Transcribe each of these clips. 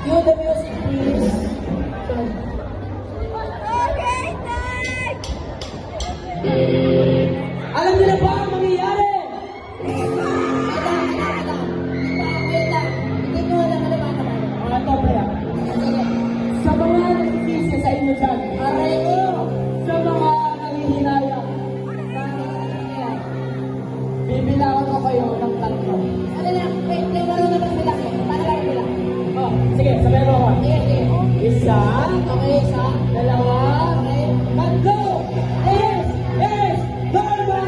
Cue the music, please. Alam niyo na ba ang mangyayari? Ito, Brea. Sa mga nagsisisi sa inyo dyan, aray ko, sa mga nangihinayang, bibilangan ko kayo ng tatlo. Ano na, wait, may marunong naman bilang eh. Paano lang bilang? Oh, sige, sabihin mo ako. Sige, sige. Isa, Okay, isa. dalawa, Okay. tatlo! Norma!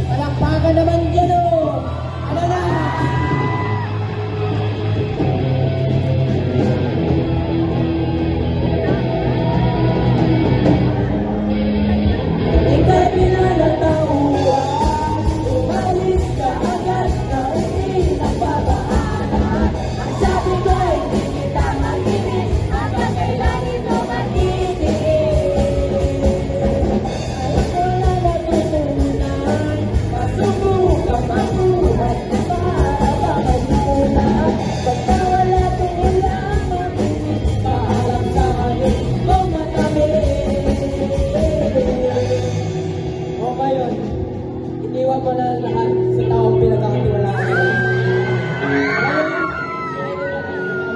Palakpakan naman yan o! Ano na? Ika'y pinanatauhan, umalis ka agad na hindi napapaanan. Ang sabi ko'y hindi kita makinig, hanggang kailan ito matitigil. Alam ko na natutunan, masubukan mabuhay na para makagulan. Basta wala tingilang makinig, paalam sa akin kung matamis. O ngayon, iniwan mo na lahat sa